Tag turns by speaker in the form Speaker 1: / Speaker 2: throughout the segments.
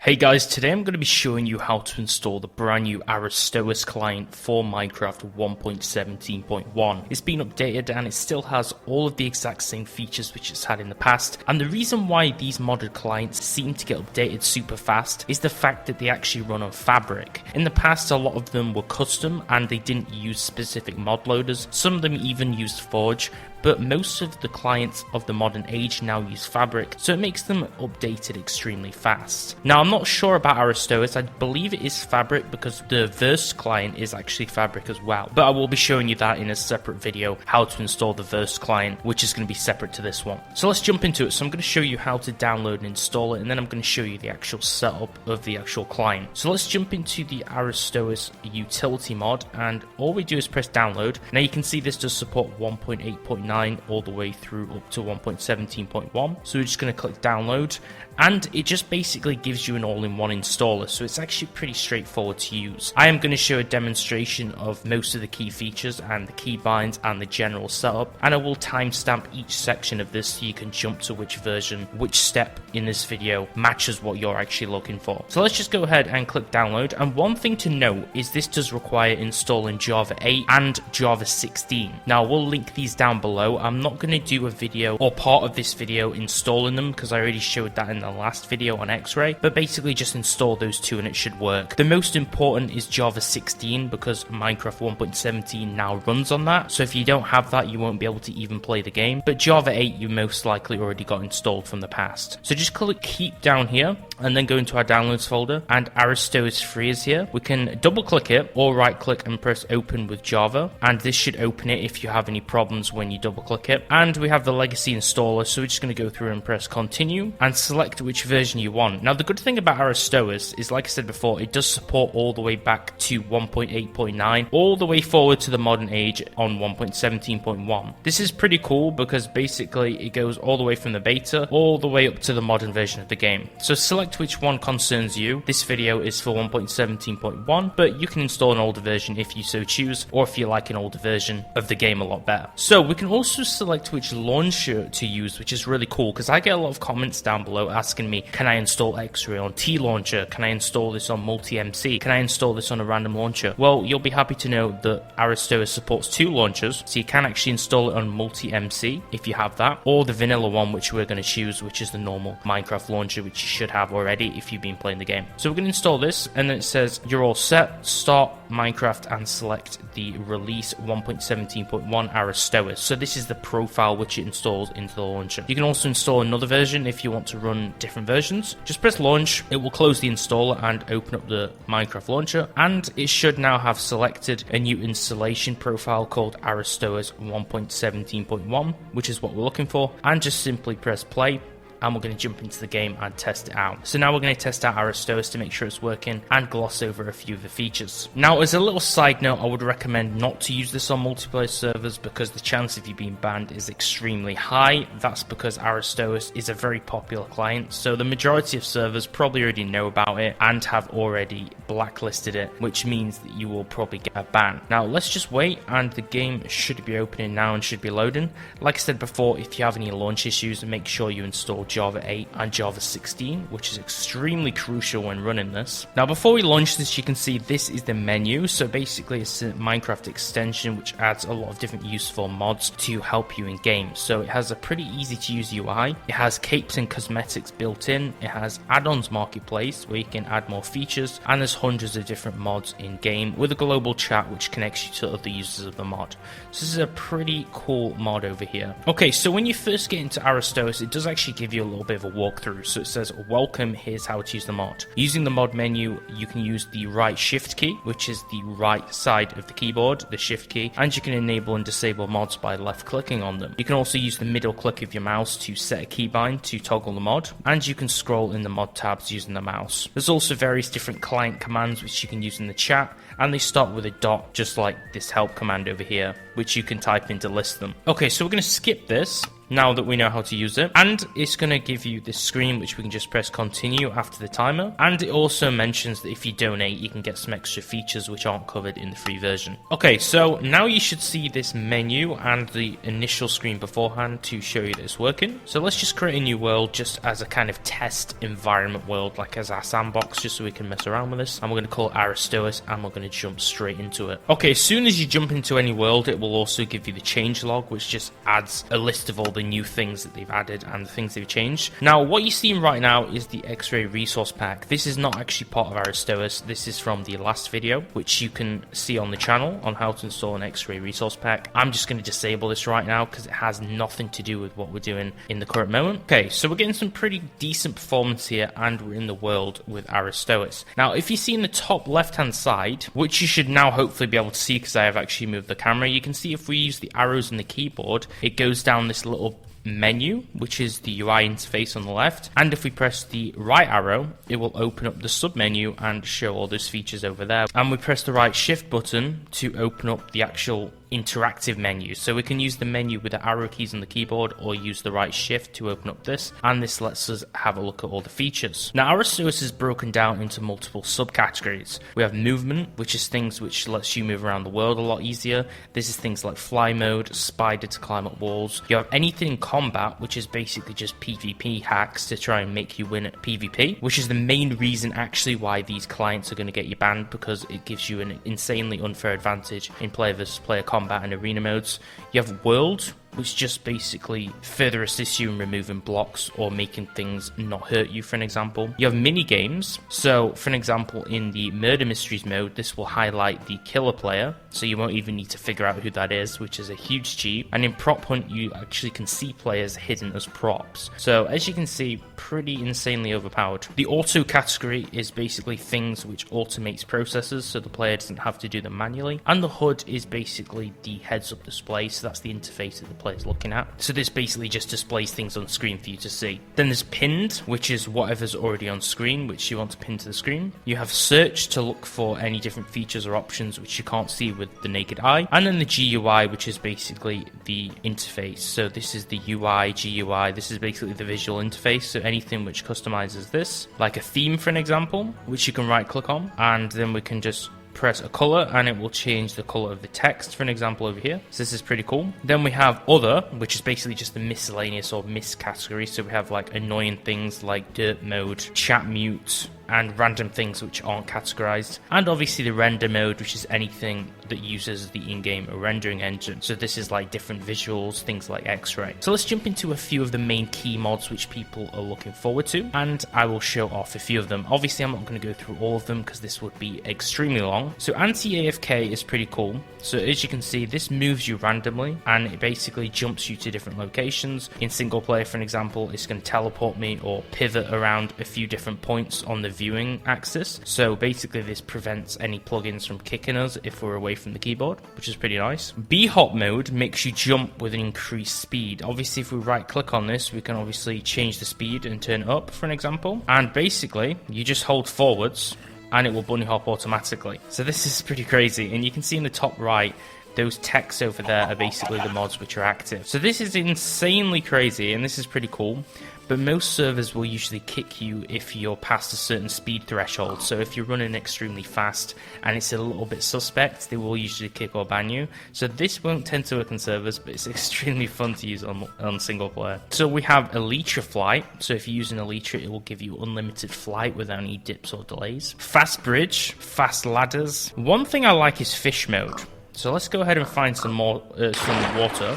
Speaker 1: Hey guys, today I'm going to be showing you how to install the brand new ARISTOIS client for Minecraft 1.17.1. It's been updated and it still has all of the exact same features which it's had in the past, and the reason why these modded clients seem to get updated super fast is the fact that they actually run on Fabric. In the past, a lot of them were custom and they didn't use specific mod loaders, some of them even used Forge, but most of the clients of the modern age now use Fabric, so it makes them updated extremely fast. Now, I'm not sure about ARISTOIS. I believe it is Fabric because the Verse client is actually Fabric as well, but I will be showing you that in a separate video, how to install the Verse client, which is going to be separate to this one. So let's jump into it. So I'm going to show you how to download and install it, and then I'm going to show you the actual setup of the actual client. So let's jump into the ARISTOIS utility mod, and all we do is press download. Now you can see this does support 1.8.9 all the way through up to 1.17.1. So we're just going to click download, and it just basically gives you an all-in-one installer, so it's actually pretty straightforward to use. I am going to show a demonstration of most of the key features and the keybinds and the general setup, and I will timestamp each section of this so you can jump to which version, which step in this video matches what you're actually looking for. So let's just go ahead and click download, and one thing to note is this does require installing Java 8 and Java 16. Now we'll link these down below. I'm not going to do a video or part of this video installing them because I already showed that in the last video on X-Ray, but basically just install those two and it should work. The most important is Java 16 because Minecraft 1.17 now runs on that, so if you don't have that you won't be able to even play the game, but Java 8 you most likely already got installed from the past. So just click keep down here and then go into our downloads folder, and ARISTOIS free is here. We can double click it or right click and press open with Java, and this should open it if you have any problems when you double click it. And we have the legacy installer, so we're just going to go through and press continue and select which version you want. Now the good thing about ARISTOIS is, like I said before, it does support all the way back to 1.8.9 all the way forward to the modern age on 1.17.1. This is pretty cool because basically it goes all the way from the beta all the way up to the modern version of the game. So select which one concerns you. This video is for 1.17.1, but you can install an older version if you so choose, or if you like an older version of the game a lot better. So we can also select which launcher to use, which is really cool because I get a lot of comments down below asking me, can I install X-Ray on T launcher? Can I install this on multi-MC? Can I install this on a random launcher? Well, you'll be happy to know that ARISTOIS supports two launchers, so you can actually install it on multi-MC if you have that, or the vanilla one, which we're going to choose, which is the normal Minecraft launcher, which you should have already if you've been playing the game. So we're going to install this, and then it says you're all set, start Minecraft, and select the release 1.17.1 ARISTOIS. So this is the profile which it installs into the launcher. You can also install another version if you want to run different versions. Just press launch, it will close the installer and open up the Minecraft launcher, and it should now have selected a new installation profile called ARISTOIS 1.17.1, which is what we're looking for, and just simply press play. And we're going to jump into the game and test it out. So now we're going to test out ARISTOIS to make sure it's working and gloss over a few of the features. Now, as a little side note, I would recommend not to use this on multiplayer servers because the chance of you being banned is extremely high. That's because ARISTOIS is a very popular client, so the majority of servers probably already know about it and have already blacklisted it, which means that you will probably get a ban. Now, let's just wait, and the game should be opening now and should be loading. Like I said before, if you have any launch issues, make sure you install Java 8 and Java 16, which is extremely crucial when running this. Now before we launch this, you can see this is the menu. So basically it's a Minecraft extension which adds a lot of different useful mods to help you in game. So it has a pretty easy to use UI. It has capes and cosmetics built in. It has add-ons marketplace where you can add more features, and there's hundreds of different mods in game with a global chat which connects you to other users of the mod. So this is a pretty cool mod over here. Okay, so when you first get into ARISTOIS, it does actually give you a little bit of a walkthrough. So it says welcome, here's how to use the mod. Using the mod menu, you can use the right shift key, which is the right side of the keyboard, the shift key, and you can enable and disable mods by left clicking on them. You can also use the middle click of your mouse to set a keybind to toggle the mod, and you can scroll in the mod tabs using the mouse. There's also various different client commands which you can use in the chat, and they start with a dot, just like this help command over here, which you can type in to list them. Okay, so we're going to skip this now that we know how to use it. And it's going to give you this screen which we can just press continue after the timer. And it also mentions that if you donate, you can get some extra features which aren't covered in the free version. Okay, so now you should see this menu and the initial screen beforehand to show you that it's working. So let's just create a new world just as a kind of test environment world, like as our sandbox, just so we can mess around with this. And we're going to call it ARISTOIS, and we're going to jump straight into it. Okay, as soon as you jump into any world, it will also give you the change log, which just adds a list of all the new things that they've added and the things they've changed. Now, what you're seeing right now is the X-ray resource pack. This is not actually part of ARISTOIS. This is from the last video, which you can see on the channel on how to install an X-ray resource pack. I'm just going to disable this right now because it has nothing to do with what we're doing in the current moment. Okay, so we're getting some pretty decent performance here, and we're in the world with ARISTOIS. Now, if you see in the top left-hand side, which you should now hopefully be able to see because I have actually moved the camera, you can see if we use the arrows in the keyboard, it goes down this little menu, which is the UI interface on the left, and if we press the right arrow, it will open up the sub menu and show all those features over there. And we press the right shift button to open up the actual interactive menu. So we can use the menu with the arrow keys on the keyboard, or use the right shift to open up this, and this lets us have a look at all the features. Now, ARISTOIS is broken down into multiple subcategories. We have movement, which is things which lets you move around the world a lot easier. This is things like fly mode, spider to climb up walls. You have anything in combat, which is basically just PvP hacks to try and make you win at PvP, which is the main reason actually why these clients are going to get you banned, because it gives you an insanely unfair advantage in player versus player combat and arena modes. You have world, which just basically further assists you in removing blocks or making things not hurt you, for an example. You have mini games. So for an example, in the murder mysteries mode, this will highlight the killer player, so you won't even need to figure out who that is, which is a huge cheat. And in prop hunt, you actually can see players hidden as props. So as you can see, pretty insanely overpowered. The auto category is basically things which automates processes, so the player doesn't have to do them manually. And the HUD is basically the heads-up display, so that's the interface that the player's looking at. So this basically just displays things on screen for you to see. Then there's pinned, which is whatever's already on screen, which you want to pin to the screen. You have search to look for any different features or options which you can't see with the naked eye. And then the GUI, which is basically the interface. So this is the UI, GUI, this is basically the visual interface. So anything which customizes this, like a theme for an example, which you can right click on, and then we can just press a color and it will change the color of the text, for an example over here. So this is pretty cool. Then we have other, which is basically just the miscellaneous or miss category. So we have like annoying things like dirt mode, chat mute, and random things which aren't categorized. And obviously the render mode, which is anything that uses the in-game rendering engine. So this is like different visuals, things like X-ray. So let's jump into a few of the main key mods which people are looking forward to, and I will show off a few of them. Obviously I'm not going to go through all of them because this would be extremely long. So anti-AFK is pretty cool. So as you can see, this moves you randomly and it basically jumps you to different locations. In single player, for an example, it's going to teleport me or pivot around a few different points on the viewing axis. So basically this prevents any plugins from kicking us if we're away from the keyboard, which is pretty nice. B-hop mode makes you jump with an increased speed. Obviously if we right click on this, we can obviously change the speed and turn it up, for an example. And basically you just hold forwards and it will bunny hop automatically. So this is pretty crazy, and you can see in the top right, those texts over there are basically the mods which are active. So this is insanely crazy, and this is pretty cool. But most servers will usually kick you if you're past a certain speed threshold. So if you're running extremely fast and it's a little bit suspect, they will usually kick or ban you. So this won't tend to work on servers, but it's extremely fun to use on single player. So we have Elytra flight. So if you use an Elytra, it will give you unlimited flight without any dips or delays. Fast bridge, fast ladders. One thing I like is fish mode. So let's go ahead and find some more some water.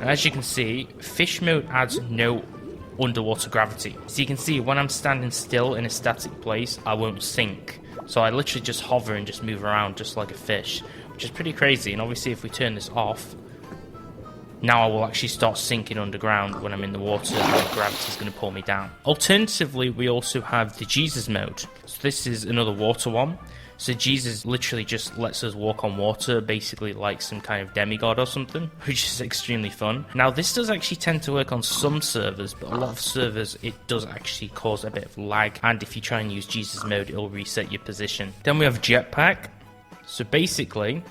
Speaker 1: And as you can see, fish mode adds no underwater gravity. So you can see when I'm standing still in a static place, I won't sink. So I literally just hover and just move around just like a fish, which is pretty crazy. And obviously if we turn this off, now I will actually start sinking underground when I'm in the water, and gravity is going to pull me down. Alternatively, we also have the Jesus mode. So this is another water one. So Jesus literally just lets us walk on water, basically like some kind of demigod or something, which is extremely fun. Now this does actually tend to work on some servers, but a lot of servers it does actually cause a bit of lag, and if you try and use Jesus mode, it'll reset your position. Then we have jetpack. So basically,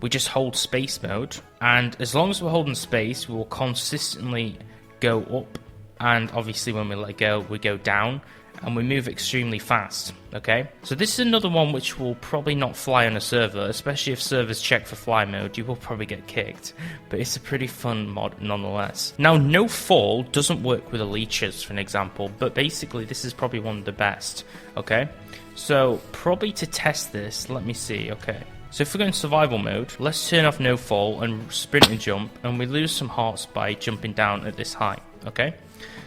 Speaker 1: we just hold space mode, and as long as we're holding space, we will consistently go up, and obviously when we let go, we go down, and we move extremely fast, okay? So this is another one which will probably not fly on a server, especially if servers check for fly mode. You will probably get kicked, but it's a pretty fun mod nonetheless. Now, no fall doesn't work with the leeches, for an example, but basically this is probably one of the best, okay? So probably to test this, let me see, okay. So if we go in survival mode, let's turn off no fall and sprint and jump, and we lose some hearts by jumping down at this height, okay?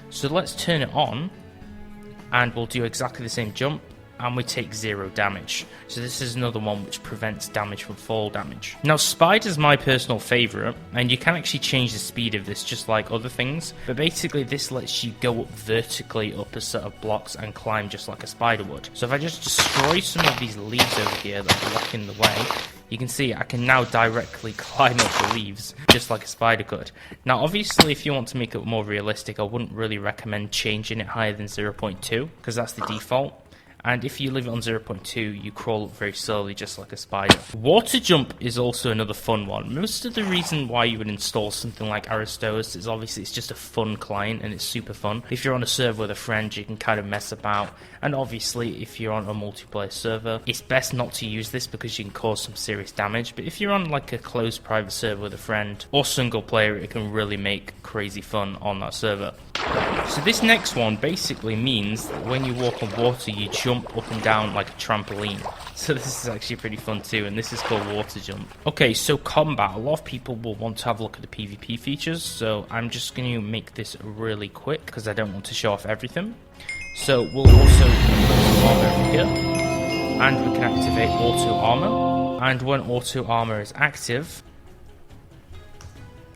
Speaker 1: So let's turn it on, and we'll do exactly the same jump, and we take 0 damage. So this is another one which prevents damage from fall damage. Now, Spider's my personal favourite, and you can actually change the speed of this just like other things, but basically this lets you go up vertically up a set of blocks and climb just like a spider would. So if I just destroy some of these leaves over here that are blocking the way, you can see I can now directly climb up the leaves, just like a spider could. Now obviously if you want to make it more realistic, I wouldn't really recommend changing it higher than 0.2, because that's the default. And if you leave it on 0.2, you crawl up very slowly, just like a spider. Water jump is also another fun one. Most of the reason why you would install something like ARISTOIS is obviously it's just a fun client and it's super fun. If you're on a server with a friend, you can kind of mess about. And obviously, if you're on a multiplayer server, it's best not to use this because you can cause some serious damage. But if you're on like a closed private server with a friend or single player, it can really make crazy fun on that server. So this next one basically means that when you walk on water, you jump up and down like a trampoline. So this is actually pretty fun too, and this is called water jump. Okay, so combat. A lot of people will want to have a look at the PvP features, so I'm just going to make this really quick because I don't want to show off everything. So we'll also put armor over here, and we can activate auto armor. And when auto armor is active,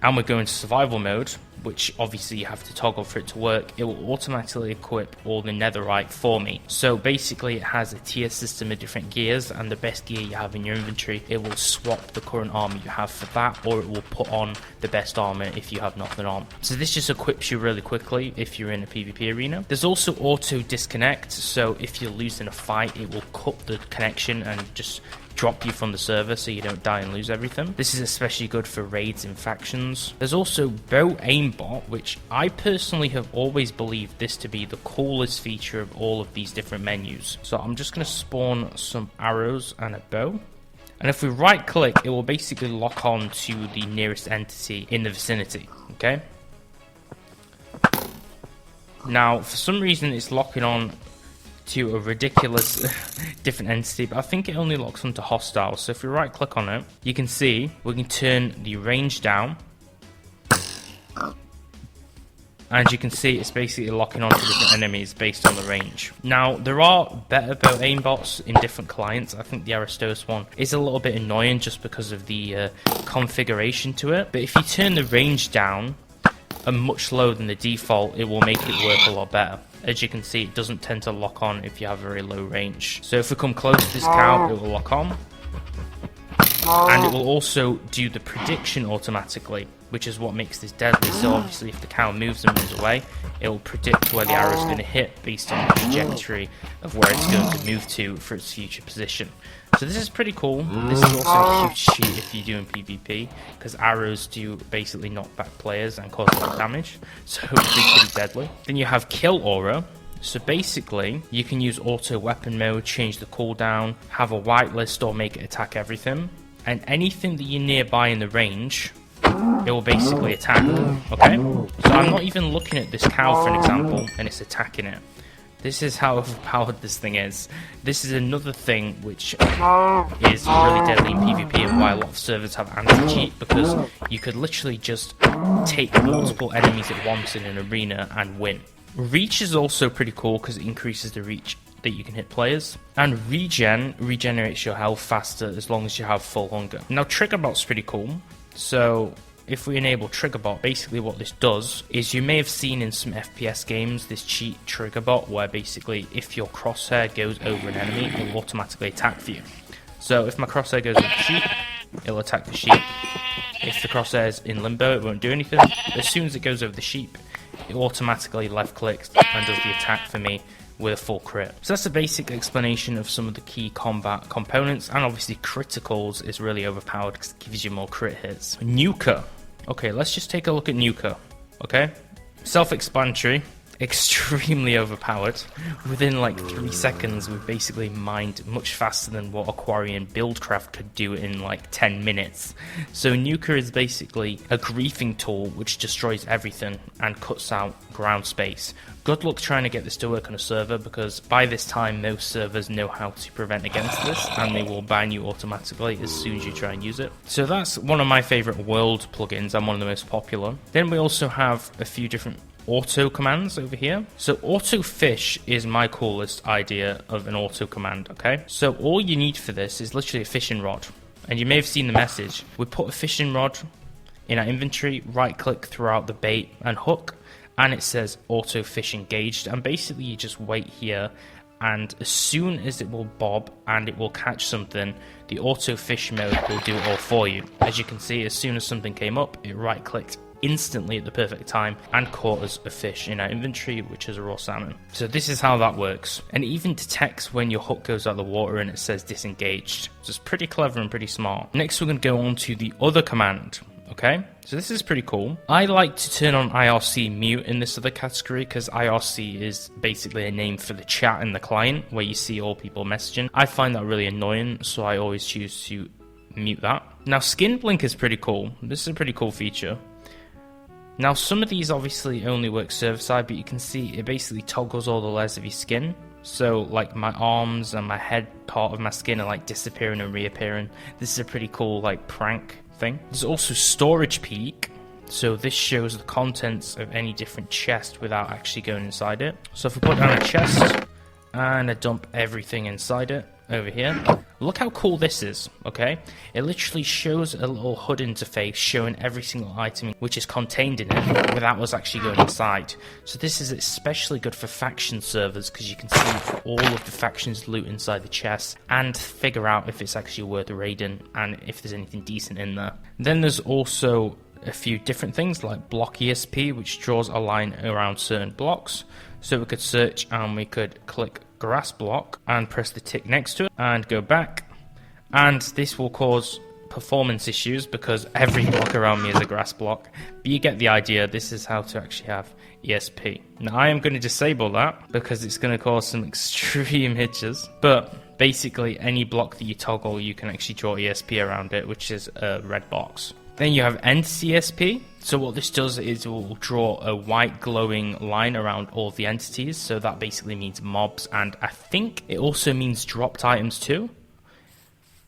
Speaker 1: and we go into survival mode, which obviously you have to toggle for it to work, it will automatically equip all the netherite for me. So basically it has a tier system of different gears, and the best gear you have in your inventory, it will swap the current armor you have for that, or it will put on the best armor if you have nothing on. So this just equips you really quickly if you're in a PvP arena. There's also auto disconnect, so if you're losing a fight, it will cut the connection and just drop you from the server so you don't die and lose everything. This is especially good for raids and factions. There's also bow aimbot, which I personally have always believed this to be the coolest feature of all of these different menus. So I'm just going to spawn some arrows and a bow. And if we right click, it will basically lock on to the nearest entity in the vicinity, okay? Now, for some reason it's locking on to a ridiculous different entity, but I think it only locks onto hostile. So if we right click on it, you can see we can turn the range down, and you can see it's basically locking onto different enemies based on the range. Now there are better bow aimbots in different clients. I think the ARISTOIS one is a little bit annoying just because of the configuration to it, but if you turn the range down and much lower than the default, it will make it work a lot better. As you can see, it doesn't tend to lock on if you have a very low range. So if we come close to this cow, it will lock on. And it will also do the prediction automatically, which is what makes this deadly. So obviously if the cow moves and moves away, it will predict where the arrow is going to hit based on the trajectory of where it's going to move to for its future position. So this is pretty cool. This is also a huge cheat if you're doing PvP, because arrows do basically knock back players and cause a lot of damage, so it would be pretty deadly. Then you have kill aura. So basically, you can use auto weapon mode, change the cooldown, have a whitelist or make it attack everything, and anything that you're nearby in the range, it will basically attack, okay? So I'm not even looking at this cow for an example, and it's attacking it. This is how overpowered this thing is. This is another thing which is really deadly in PvP, and why a lot of servers have anti-cheat, because you could literally just take multiple enemies at once in an arena and win. Reach is also pretty cool because it increases the reach that you can hit players. And regenerates your health faster as long as you have full hunger. Now Triggerbot's pretty cool. So if we enable Triggerbot, basically what this does is, you may have seen in some FPS games this cheat Triggerbot where basically if your crosshair goes over an enemy, it will automatically attack for you. So if my crosshair goes over the sheep, it'll attack the sheep. If the crosshair is in limbo, it won't do anything. But as soon as it goes over the sheep, it automatically left clicks and does the attack for me with a full crit. So that's a basic explanation of some of the key combat components, and obviously criticals is really overpowered because it gives you more crit hits. Nuker. Okay, let's just take a look at Nuker. Okay, Self-explanatory. Extremely overpowered. Within like 3 seconds we've basically mined much faster than what Aquarian Buildcraft could do in like 10 minutes. So Nuka is basically a griefing tool which destroys everything and cuts out ground space. Good luck trying to get this to work on a server, because by this time most servers know how to prevent against this and they will ban you automatically as soon as you try and use it. So that's one of my favourite world plugins and one of the most popular. Then we also have a few different auto commands over here. So auto fish is my coolest idea of an auto command, okay? So all you need for this is literally a fishing rod, and you may have seen the message. We put a fishing rod in our inventory, right click throughout the bait and hook, and it says auto fish engaged, and basically you just wait here, and as soon as it will bob and it will catch something, the auto fish mode will do it all for you. As you can see, as soon as something came up, it right clicked instantly at the perfect time and caught us a fish in our inventory, which is a raw salmon. So this is how that works, and it even detects when your hook goes out of the water and it says disengaged. So it's pretty clever and pretty smart. Next we're going to go on to the other command. Okay, so this is pretty cool. I like to turn on IRC mute in this other category because IRC is basically a name for the chat in the client where you see all people messaging. I find that really annoying, so I always choose to mute that. Now skin blink is pretty cool. This is a pretty cool feature. Now some of these obviously only work server side, but you can see it basically toggles all the layers of your skin. So like my arms and my head part of my skin are like disappearing and reappearing. This is a pretty cool like prank thing. There's also storage peek. So this shows the contents of any different chest without actually going inside it. So if we put down a chest and I dump everything inside it over here, look how cool this is, okay? It literally shows a little HUD interface showing every single item which is contained in it without us actually going inside. So this is especially good for faction servers because you can see all of the factions loot inside the chest and figure out if it's actually worth raiding and if there's anything decent in there. Then there's also a few different things like block ESP, which draws a line around certain blocks. So we could search and we could click grass block and press the tick next to it and go back, and this will cause performance issues because every block around me is a grass block, but you get the idea. This is how to actually have ESP. Now I am going to disable that because it's going to cause some extreme hitches, but basically any block that you toggle you can actually draw ESP around it, which is a red box. Then you have Entity ESP. So what this does is it will draw a white glowing line around all of the entities. So that basically means mobs, and I think it also means dropped items too.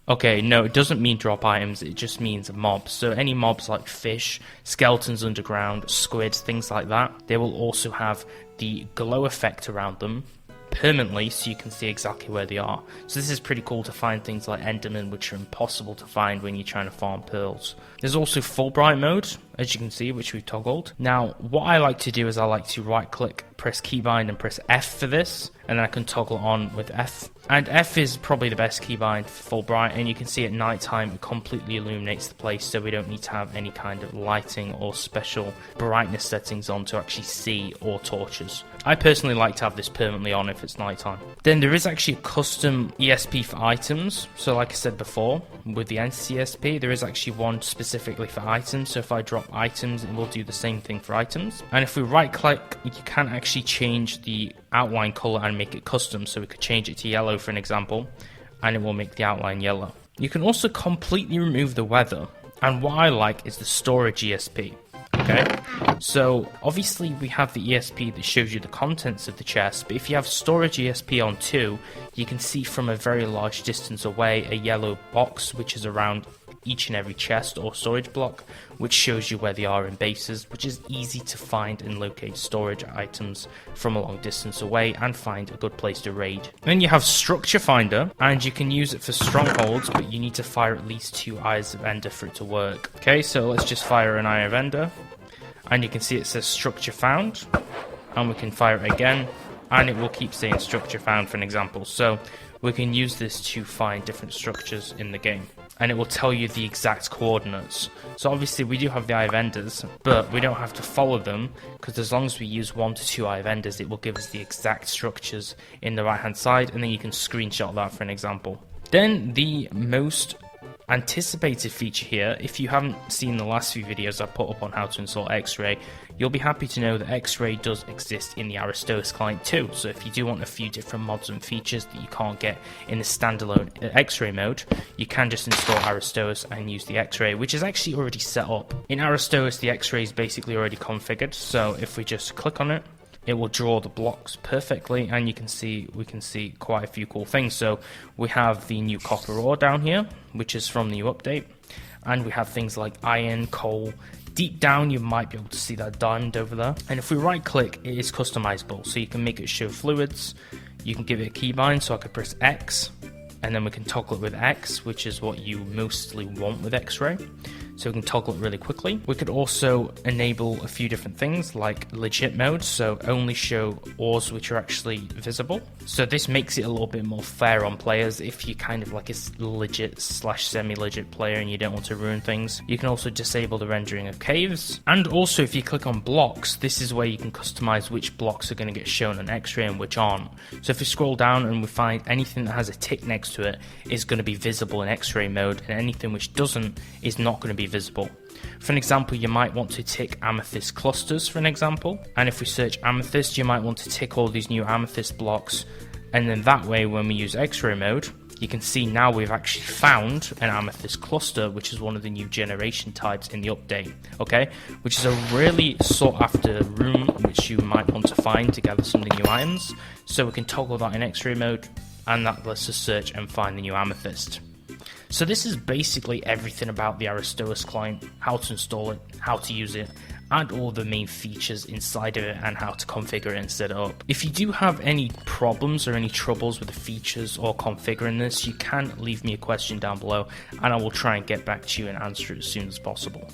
Speaker 1: Okay, no, it doesn't mean drop items, it just means mobs. So any mobs like fish, skeletons underground, squids, things like that, they will also have the glow effect around them permanently, so you can see exactly where they are. So this is pretty cool to find things like Enderman, which are impossible to find when you're trying to farm pearls. There's also Fulbright mode, as you can see, which we've toggled. Now, what I like to do is I like to right click, press keybind and press F for this, and then I can toggle on with F. And F is probably the best keybind for Fulbright, and you can see at night time it completely illuminates the place, so we don't need to have any kind of lighting or special brightness settings on to actually see, or torches. I personally like to have this permanently on if it's nighttime. Then there is actually a custom ESP for items. So like I said before, with the Entity ESP, there is actually one specifically for items. So if I drop items, it will do the same thing for items. And if we right click, you can actually change the outline color and make it custom. So we could change it to yellow for an example, and it will make the outline yellow. You can also completely remove the weather. And what I like is the storage ESP. Okay, so obviously we have the ESP that shows you the contents of the chest, but if you have storage ESP on too, you can see from a very large distance away a yellow box which is around each and every chest or storage block, which shows you where they are in bases, which is easy to find and locate storage items from a long distance away and find a good place to raid. Then you have Structure Finder, and you can use it for strongholds, but you need to fire at least 2 Eyes of Ender for it to work. Okay, so let's just fire an Eye of Ender, and you can see it says Structure Found, and we can fire it again, and it will keep saying Structure Found for an example. So we can use this to find different structures in the game, and it will tell you the exact coordinates. So obviously we do have the Eye of Enders, but we don't have to follow them, because as long as we use 1 to 2 Eye of Enders, it will give us the exact structures in the right hand side, and then you can screenshot that for an example. Then the most anticipated feature here. If you haven't seen the last few videos I put up on how to install X-Ray, you'll be happy to know that X-Ray does exist in the ARISTOIS client too. So if you do want a few different mods and features that you can't get in the standalone X-Ray mode, you can just install ARISTOIS and use the X-Ray, which is actually already set up. In ARISTOIS, the X-Ray is basically already configured, so if we just click on it, it will draw the blocks perfectly, and we can see quite a few cool things. So we have the new copper ore down here, which is from the new update, and we have things like iron, coal. Deep down you might be able to see that diamond over there, and if we right click, it is customizable, so you can make it show fluids. You can give it a keybind, so I could press X and then we can toggle it with X, which is what you mostly want with X-Ray. So we can toggle it really quickly. We could also enable a few different things like legit mode, so only show ores which are actually visible. So this makes it a little bit more fair on players if you kind of like a legit / semi-legit player and you don't want to ruin things. You can also disable the rendering of caves. And also if you click on blocks, this is where you can customize which blocks are going to get shown on X-Ray and which aren't. So if we scroll down and we find anything that has a tick next to it is going to be visible in X-Ray mode, and anything which doesn't is not going to be visible. For an example, you might want to tick amethyst clusters for an example, and if we search amethyst, you might want to tick all these new amethyst blocks, and then that way when we use X-Ray mode, you can see now we've actually found an amethyst cluster, which is one of the new generation types in the update, okay? Which is a really sought after room which you might want to find to gather some of the new items. So we can toggle that in X-Ray mode, and that lets us search and find the new amethyst. So this is basically everything about the ARISTOIS client, how to install it, how to use it, and all the main features inside of it and how to configure it and set it up. If you do have any problems or any troubles with the features or configuring this, you can leave me a question down below and I will try and get back to you and answer it as soon as possible.